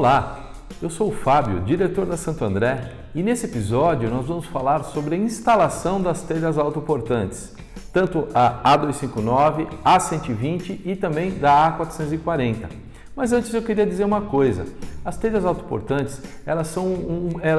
Olá, eu sou o Fábio, diretor da Santo André, e nesse episódio nós vamos falar sobre a instalação das telhas autoportantes, tanto a A259, A120 e também da A440. Mas antes eu queria dizer uma coisa, as telhas autoportantes elas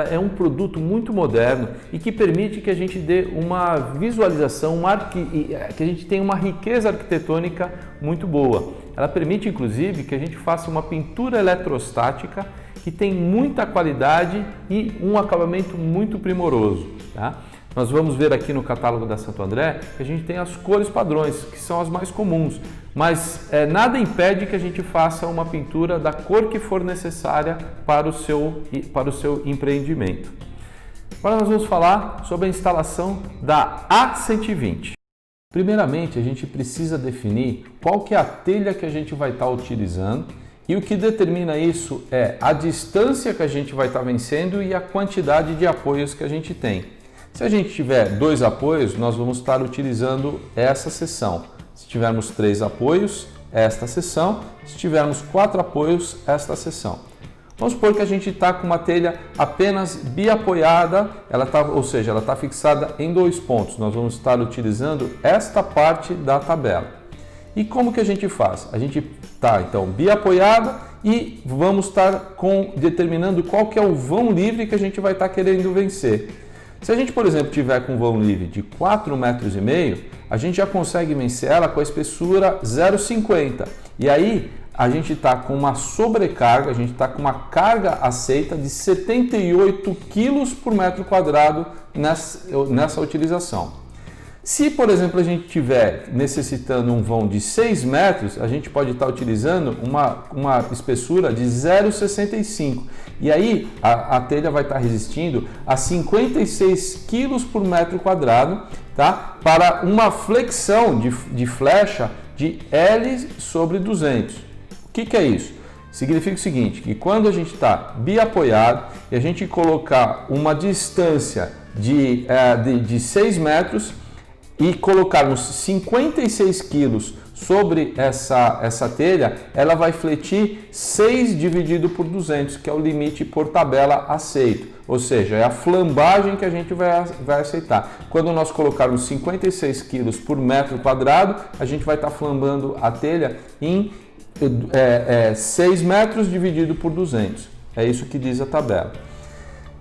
é um produto muito moderno e que permite que a gente dê uma visualização, que a gente tenha uma riqueza arquitetônica muito boa. Ela permite inclusive que a gente faça uma pintura eletrostática que tem muita qualidade e um acabamento muito primoroso. Tá? Nós vamos ver aqui no catálogo da Santo André que a gente tem as cores padrões, que são as mais comuns, mas nada impede que a gente faça uma pintura da cor que for necessária para o seu empreendimento. Agora nós vamos falar sobre a instalação da A120. Primeiramente, a gente precisa definir qual que é a telha que a gente vai estar utilizando e o que determina isso é a distância que a gente vai estar vencendo e a quantidade de apoios que a gente tem. Se a gente tiver 2 apoios, nós vamos estar utilizando essa seção. Se tivermos 3 apoios, esta seção. Se tivermos 4 apoios, esta seção. Vamos supor que a gente está com uma telha apenas biapoiada, ou seja, ela está fixada em 2 pontos. Nós vamos estar utilizando esta parte da tabela. E como que a gente faz? A gente está então biapoiada e vamos estar determinando qual que é o vão livre que a gente vai estar querendo vencer. Se a gente, por exemplo, tiver com um vão livre de 4,5 metros, a gente já consegue vencer ela com a espessura 0,50. E aí a gente está com uma sobrecarga, a gente está com uma carga aceita de 78 kg por metro quadrado nessa utilização. Se, por exemplo, a gente estiver necessitando um vão de 6 metros, a gente pode estar utilizando uma espessura de 0,65. E aí a telha vai estar resistindo a 56 kg por metro quadrado, tá? Para uma flexão de flecha de L/200. O que é isso? Significa o seguinte, que quando a gente está biapoiado e a gente colocar uma distância de 6 metros, e colocarmos 56 quilos sobre essa telha, ela vai fletir 6 dividido por 200, que é o limite por tabela aceito. Ou seja, é a flambagem que a gente vai aceitar. Quando nós colocarmos 56 quilos por metro quadrado, a gente vai estar flambando a telha em 6 metros dividido por 200. É isso que diz a tabela.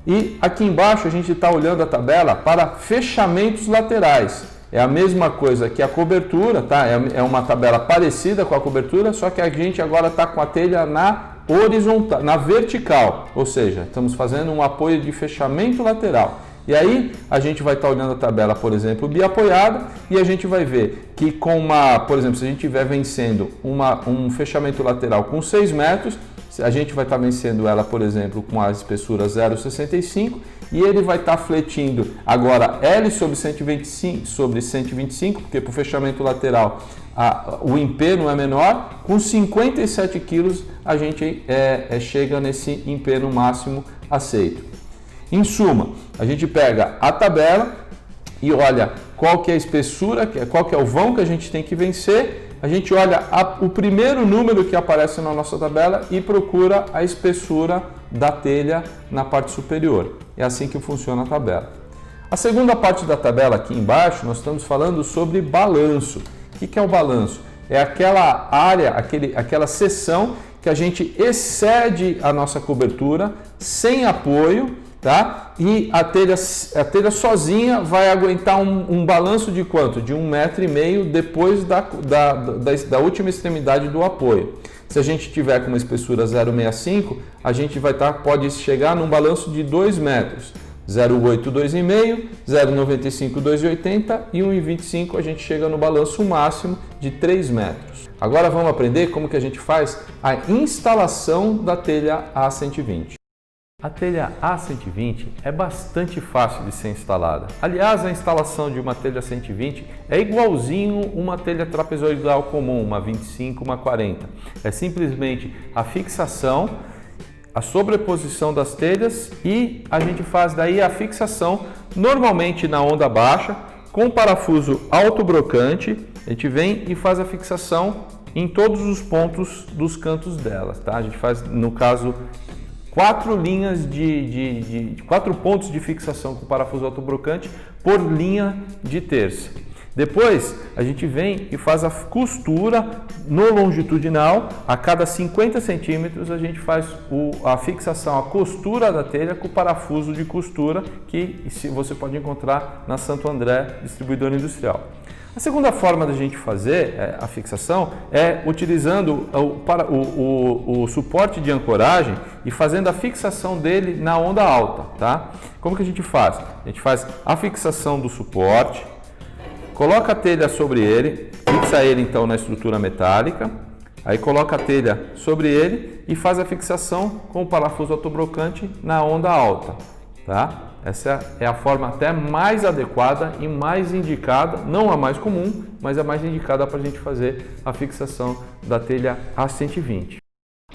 E aqui embaixo a gente está olhando a tabela para fechamentos laterais. É a mesma coisa que a cobertura, tá? É uma tabela parecida com a cobertura, só que a gente agora está com a telha na horizontal, na vertical, ou seja, estamos fazendo um apoio de fechamento lateral. E aí a gente vai estar olhando a tabela, por exemplo, biapoiada, e a gente vai ver que por exemplo, se a gente estiver vencendo um fechamento lateral com 6 metros, a gente vai estar vencendo ela, por exemplo, com a espessura 0,65 e ele vai estar fletindo agora L sobre 125, porque para o fechamento lateral o empeno é menor, com 57 kg a gente chega nesse empeno máximo aceito. Em suma, a gente pega a tabela e olha qual que é a espessura, qual que é o vão que a gente tem que vencer. A gente olha o primeiro número que aparece na nossa tabela e procura a espessura da telha na parte superior. É assim que funciona a tabela. A segunda parte da tabela aqui embaixo, nós estamos falando sobre balanço. O que é o balanço? É aquela área, aquela seção que a gente excede a nossa cobertura sem apoio, tá? E a telha sozinha vai aguentar um balanço de quanto? De 1,5 m depois da última extremidade do apoio. Se a gente tiver com uma espessura 0,65, a gente pode chegar num balanço de 2 metros. 0,8, 2,5, 0,95, 2,80 e 1,25 a gente chega no balanço máximo de 3 metros. Agora vamos aprender como que a gente faz a instalação da telha A120. A telha A120 é bastante fácil de ser instalada. Aliás, a instalação de uma telha 120 é igualzinho uma telha trapezoidal comum, uma 25, uma 40. É simplesmente a fixação, a sobreposição das telhas e a gente faz daí a fixação normalmente na onda baixa com parafuso autobrocante. A gente vem e faz a fixação em todos os pontos dos cantos delas, tá? A gente faz, no caso, 4 linhas de 4 pontos de fixação com parafuso autobrocante por linha de terça. Depois a gente vem e faz a costura no longitudinal. A cada 50 centímetros a gente faz a fixação, a costura da telha com o parafuso de costura que você pode encontrar na Santo André Distribuidora Industrial. A segunda forma da gente fazer a fixação é utilizando o suporte de ancoragem e fazendo a fixação dele na onda alta, tá? Como que a gente faz? A gente faz a fixação do suporte, coloca a telha sobre ele, fixa ele então na estrutura metálica, aí coloca a telha sobre ele e faz a fixação com o parafuso autobrocante na onda alta, tá? Essa é a forma até mais adequada e mais indicada, não a mais comum, mas a mais indicada para a gente fazer a fixação da telha A120.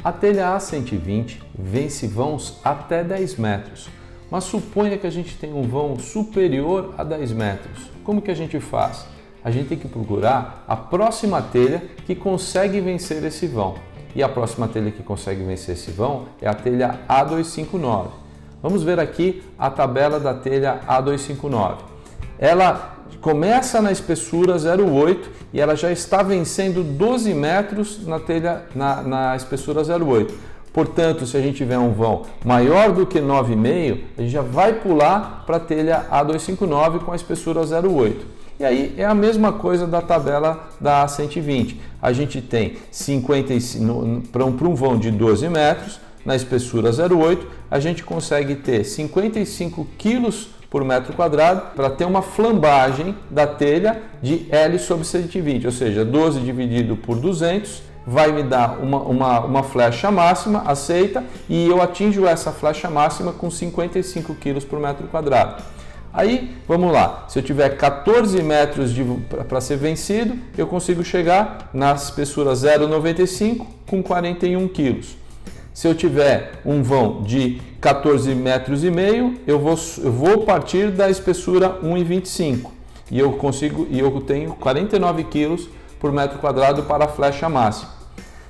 A telha A120 vence vãos até 10 metros, mas suponha que a gente tem um vão superior a 10 metros. Como que a gente faz? A gente tem que procurar a próxima telha que consegue vencer esse vão. E a próxima telha que consegue vencer esse vão é a telha A259. Vamos ver aqui a tabela da telha A259. Ela começa na espessura 0,8 e ela já está vencendo 12 metros na espessura 0,8. Portanto, se a gente tiver um vão maior do que 9,5, a gente já vai pular para a telha A259 com a espessura 0,8. E aí é a mesma coisa da tabela da A120. A gente tem 55 para um vão de 12 metros, na espessura 0,8, a gente consegue ter 55 kg por metro quadrado para ter uma flambagem da telha de L sobre 120, ou seja, 12 dividido por 200 vai me dar uma flecha máxima aceita e eu atinjo essa flecha máxima com 55 kg por metro quadrado. Aí, vamos lá, se eu tiver 14 metros para ser vencido, eu consigo chegar na espessura 0,95 com 41 kg. Se eu tiver um vão de 14,5 metros, eu vou partir da espessura 1,25 e eu tenho 49 kg por metro quadrado para a flecha máxima.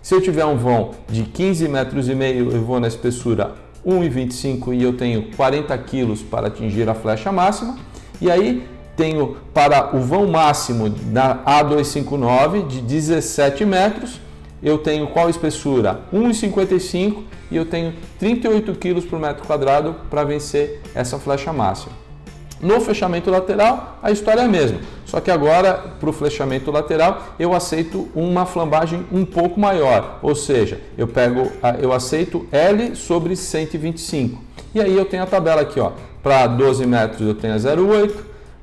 Se eu tiver um vão de 15,5 metros, eu vou na espessura 1,25 e eu tenho 40 kg para atingir a flecha máxima. E aí tenho para o vão máximo da A259 de 17 metros, eu tenho qual espessura? 1,55 e eu tenho 38 kg por metro quadrado para vencer essa flecha máxima. No fechamento lateral, a história é a mesma, só que agora para o fechamento lateral eu aceito uma flambagem um pouco maior, ou seja, eu aceito L sobre 125. E aí eu tenho a tabela aqui, ó, para 12 metros eu tenho a 0,8,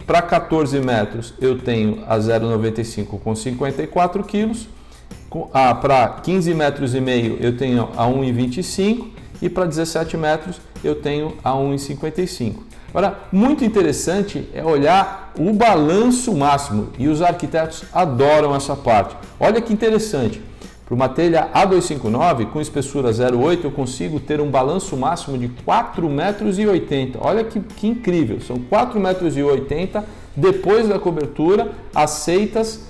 para 14 metros eu tenho a 0,95 com 54 kg, para 15,5 metros eu tenho a 1,25 e para 17 metros eu tenho a 1,55. Agora, muito interessante é olhar o balanço máximo e os arquitetos adoram essa parte. Olha que interessante, para uma telha A259 com espessura 0,8 eu consigo ter um balanço máximo de 4,80 metros. Olha que incrível, são 4,80 metros depois da cobertura aceitos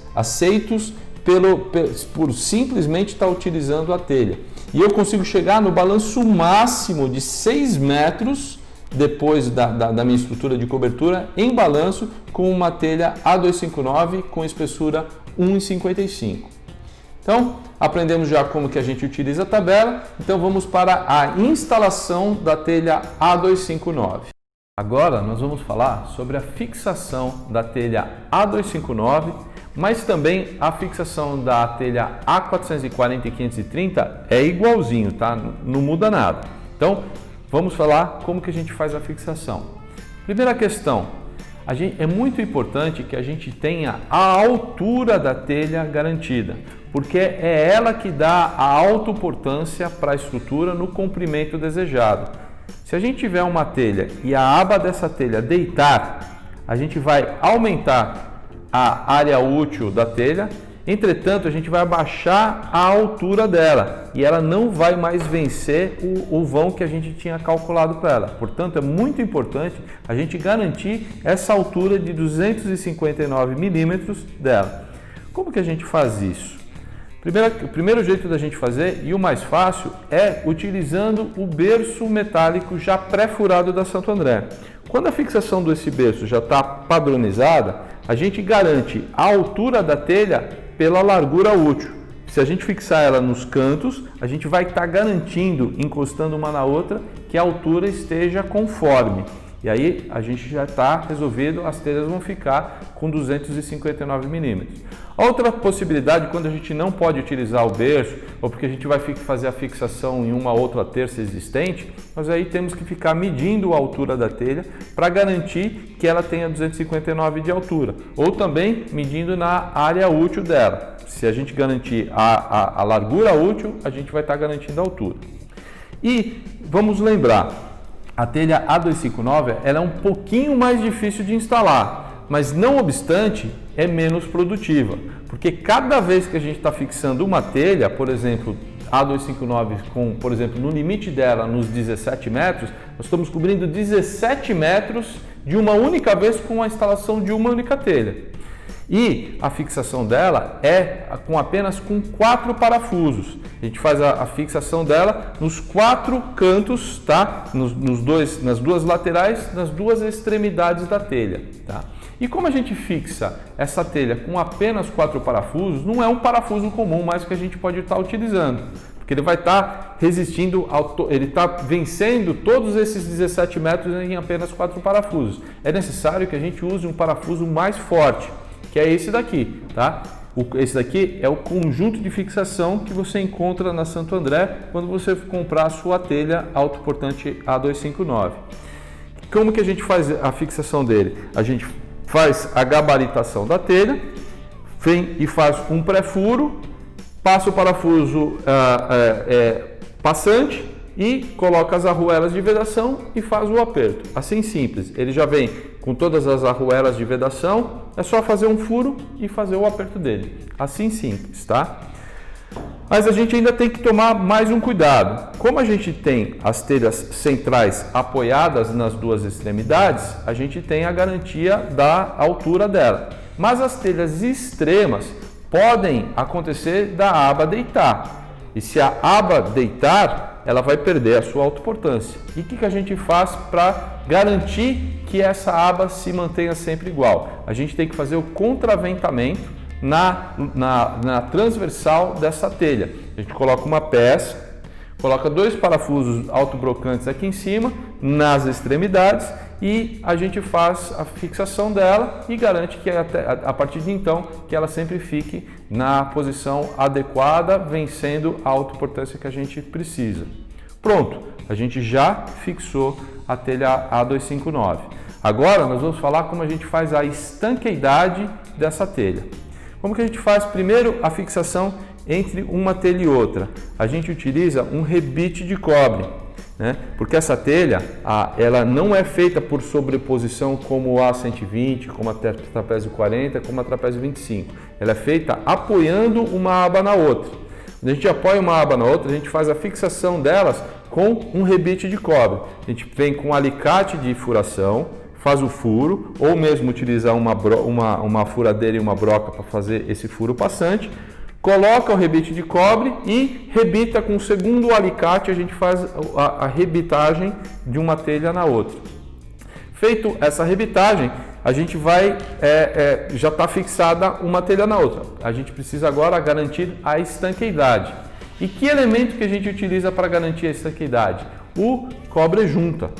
por simplesmente estar utilizando a telha. E eu consigo chegar no balanço máximo de 6 metros depois da minha estrutura de cobertura em balanço com uma telha A259 com espessura 1,55. Então, aprendemos já como que a gente utiliza a tabela, então vamos para a instalação da telha A259. Agora nós vamos falar sobre a fixação da telha A259, mas também a fixação da telha A440 e 530 é igualzinho, tá? Não muda nada. Então, vamos falar como que a gente faz a fixação. Primeira questão, é muito importante que a gente tenha a altura da telha garantida, porque é ela que dá a autoportância para a estrutura no comprimento desejado. Se a gente tiver uma telha e a aba dessa telha deitar, a gente vai aumentar a área útil da telha, entretanto a gente vai abaixar a altura dela e ela não vai mais vencer o vão que a gente tinha calculado para ela. Portanto, é muito importante a gente garantir essa altura de 259 milímetros dela. Como que a gente faz isso? O primeiro jeito da gente fazer, e o mais fácil, é utilizando o berço metálico já pré-furado da Santo André. Quando a fixação desse berço já está padronizada, a gente garante a altura da telha pela largura útil. Se a gente fixar ela nos cantos, a gente vai estar garantindo, encostando uma na outra, que a altura esteja conforme. E aí a gente já está resolvido, as telhas vão ficar com 259 milímetros. Outra possibilidade, quando a gente não pode utilizar o berço, ou porque a gente vai fazer a fixação em uma outra terça existente, nós aí temos que ficar medindo a altura da telha para garantir que ela tenha 259 de altura. Ou também medindo na área útil dela. Se a gente garantir a largura útil, a gente vai estar garantindo a altura. E vamos lembrar, a telha A259 ela é um pouquinho mais difícil de instalar, mas não obstante é menos produtiva, porque cada vez que a gente está fixando uma telha, por exemplo, A259 com, por exemplo, no limite dela nos 17 metros, nós estamos cobrindo 17 metros de uma única vez com a instalação de uma única telha. E a fixação dela é apenas com 4 parafusos. A gente faz a fixação dela nos 4 cantos, tá? Nas duas laterais, nas duas extremidades da telha, tá? E como a gente fixa essa telha com apenas 4 parafusos, não é um parafuso comum, mas que a gente pode estar utilizando, porque ele vai estar resistindo, ele está vencendo todos esses 17 metros em apenas 4 parafusos. É necessário que a gente use um parafuso mais forte, que é esse daqui, tá? Esse daqui é o conjunto de fixação que você encontra na Santo André quando você comprar a sua telha autoportante A259. Como que a gente faz a fixação dele? A gente faz a gabaritação da telha, vem e faz um pré-furo, passa o parafuso passante e coloca as arruelas de vedação e faz o aperto. Assim simples, ele já vem com todas as arruelas de vedação, é só fazer um furo e fazer o aperto dele. Assim simples, tá? Mas a gente ainda tem que tomar mais um cuidado. Como a gente tem as telhas centrais apoiadas nas duas extremidades, a gente tem a garantia da altura dela. Mas as telhas extremas podem acontecer da aba deitar. E se a aba deitar, ela vai perder a sua autoportância. E o que a gente faz para garantir que essa aba se mantenha sempre igual? A gente tem que fazer o contraventamento na transversal dessa telha. A gente coloca uma peça, coloca 2 parafusos autobrocantes aqui em cima, nas extremidades, e a gente faz a fixação dela e garante que a partir de então que ela sempre fique na posição adequada, vencendo a autoportância que a gente precisa. Pronto, a gente já fixou a telha A259. Agora nós vamos falar como a gente faz a estanqueidade dessa telha. Como que a gente faz primeiro a fixação entre uma telha e outra? A gente utiliza um rebite de cobre, né? Porque essa telha, ela não é feita por sobreposição como a A120, como a trapézio 40, como a trapézio 25. Ela é feita apoiando uma aba na outra. Quando a gente apoia uma aba na outra, a gente faz a fixação delas com um rebite de cobre. A gente vem com um alicate de furação, faz o furo, ou mesmo utilizar uma furadeira e uma broca para fazer esse furo passante, coloca o rebite de cobre e rebita com o segundo alicate, a gente faz a rebitagem de uma telha na outra. Feito essa rebitagem, a gente vai, já está fixada uma telha na outra. A gente precisa agora garantir a estanqueidade. E que elemento que a gente utiliza para garantir a estanqueidade? O cobre-junta.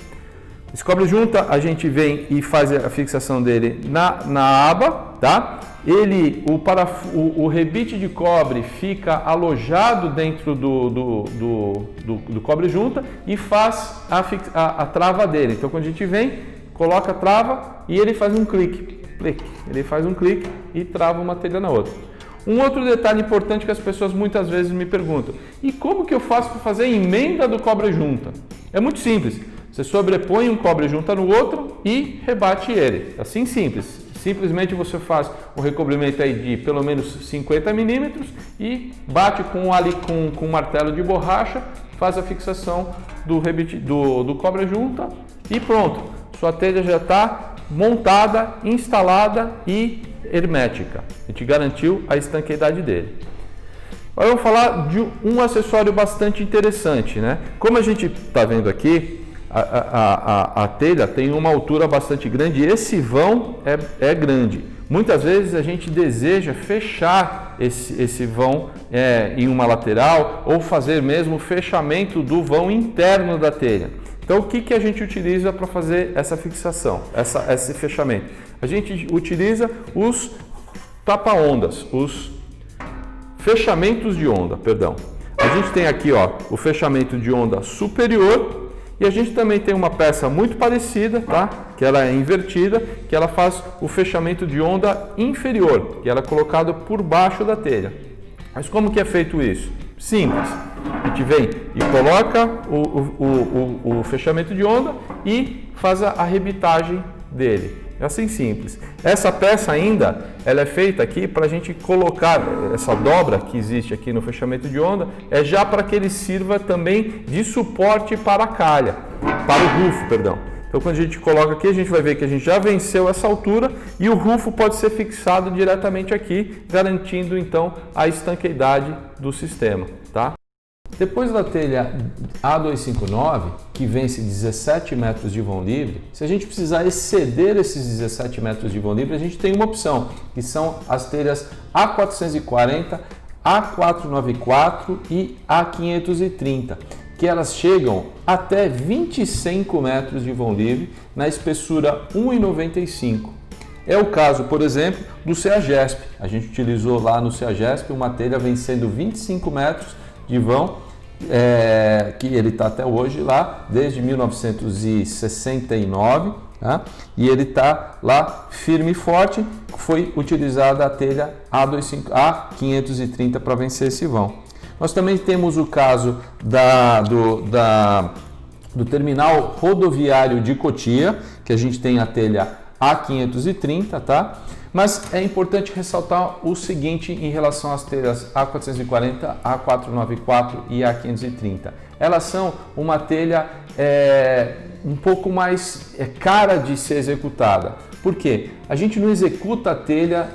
Esse cobre-junta a gente vem e faz a fixação dele na aba, tá? O rebite de cobre fica alojado dentro do cobre-junta e faz a trava dele. Então quando a gente vem, coloca a trava e ele faz um clique. Ele faz um clique e trava uma telha na outra. Um outro detalhe importante que as pessoas muitas vezes me perguntam: e como que eu faço para fazer a emenda do cobre-junta? É muito simples. Você sobrepõe um cobre-junta no outro e rebate ele. Assim simples. Simplesmente você faz um recobrimento aí de pelo menos 50 milímetros e bate com um martelo de borracha, faz a fixação do cobre-junta e pronto. Sua telha já está montada, instalada e hermética. A gente garantiu a estanqueidade dele. Agora vamos falar de um acessório bastante interessante, né? Como a gente está vendo aqui, a telha tem uma altura bastante grande e esse vão é grande. Muitas vezes a gente deseja fechar esse vão em uma lateral ou fazer mesmo o fechamento do vão interno da telha. Então o que a gente utiliza para fazer essa fixação, esse fechamento? A gente utiliza os tapa-ondas, os fechamentos de onda, perdão. A gente tem aqui, ó, o fechamento de onda superior e a gente também tem uma peça muito parecida, tá? Que ela é invertida, que ela faz o fechamento de onda inferior, que ela é colocada por baixo da telha. Mas como que é feito isso? Simples. A gente vem e coloca o fechamento de onda e faz a arrebitagem dele. É assim simples. Essa peça ainda, ela é feita aqui para a gente colocar essa dobra que existe aqui no fechamento de onda, é já para que ele sirva também de suporte para a calha, para o rufo, perdão. Então quando a gente coloca aqui, a gente vai ver que a gente já venceu essa altura e o rufo pode ser fixado diretamente aqui, garantindo então a estanqueidade do sistema, tá? Depois da telha A259, que vence 17 metros de vão livre, se a gente precisar exceder esses 17 metros de vão livre, a gente tem uma opção, que são as telhas A440, A494 e A530, que elas chegam até 25 metros de vão livre na espessura 1,95. É o caso, por exemplo, do CEAGESP. A gente utilizou lá no CEAGESP uma telha vencendo 25 metros de vão, que ele está até hoje lá, desde 1969, tá? E ele está lá firme e forte. Foi utilizada a telha A530 para vencer esse vão. Nós também temos o caso do terminal rodoviário de Cotia, que a gente tem a telha A530, tá? Mas é importante ressaltar o seguinte em relação às telhas A440, A494 e A530. Elas são uma telha um pouco mais cara de ser executada. Por quê? A gente não executa a telha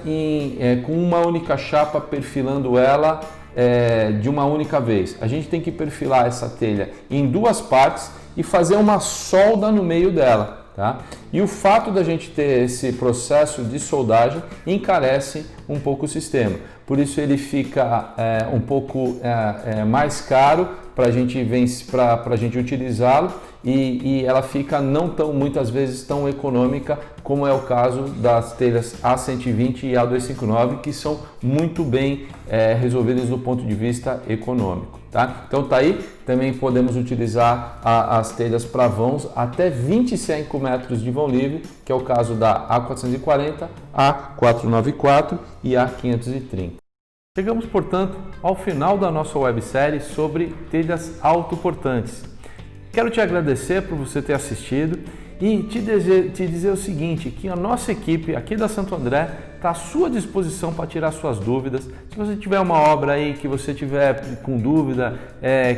com uma única chapa perfilando ela de uma única vez. A gente tem que perfilar essa telha em duas partes e fazer uma solda no meio dela. Tá? E o fato da gente ter esse processo de soldagem encarece um pouco o sistema. Por isso ele fica um pouco mais caro para a gente utilizá-lo e ela fica muitas vezes tão econômica como é o caso das telhas A120 e A259, que são muito bem resolvidas do ponto de vista econômico. Tá? Então tá aí, também podemos utilizar as telhas para vãos até 25 metros de vão livre, que é o caso da A440, A494 e A530. Chegamos, portanto, ao final da nossa websérie sobre telhas autoportantes. Quero te agradecer por você ter assistido e te dizer o seguinte, que a nossa equipe aqui da Santo André está à sua disposição para tirar suas dúvidas. Se você tiver uma obra aí que você tiver com dúvida,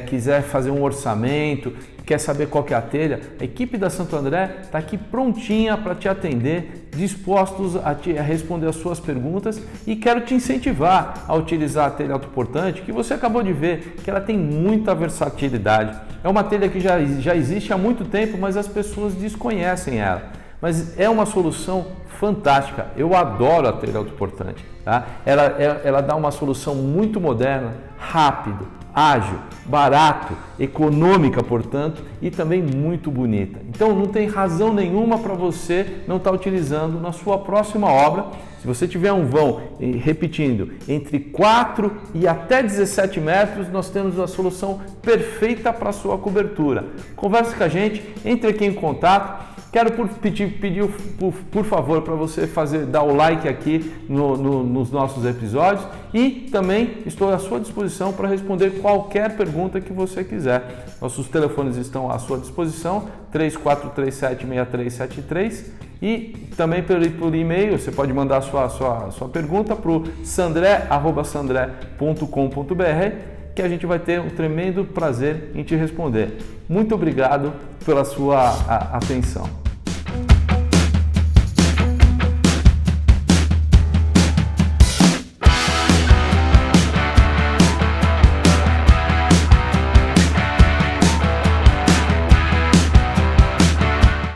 quiser fazer um orçamento, quer saber qual que é a telha, a equipe da Santo André está aqui prontinha para te atender, dispostos a responder as suas perguntas, e quero te incentivar a utilizar a telha autoportante, que você acabou de ver que ela tem muita versatilidade. É uma telha que já existe há muito tempo, mas as pessoas desconhecem ela. Mas é uma solução fantástica. Eu adoro a telha autoportante. Tá? Ela dá uma solução muito moderna, rápido, ágil, barato, econômica, portanto, e também muito bonita. Então não tem razão nenhuma para você não estar utilizando na sua próxima obra. Se você tiver um vão, repetindo, entre 4 e até 17 metros, nós temos a solução perfeita para a sua cobertura. Converse com a gente, entre aqui em contato. Quero pedir por favor para você dar o like aqui nos nossos episódios, e também estou à sua disposição para responder qualquer pergunta que você quiser. Nossos telefones estão à sua disposição, 3437-6373, e também por e-mail você pode mandar a sua pergunta para o sandré@sandré.com.br, que a gente vai ter um tremendo prazer em te responder. Muito obrigado pela sua atenção.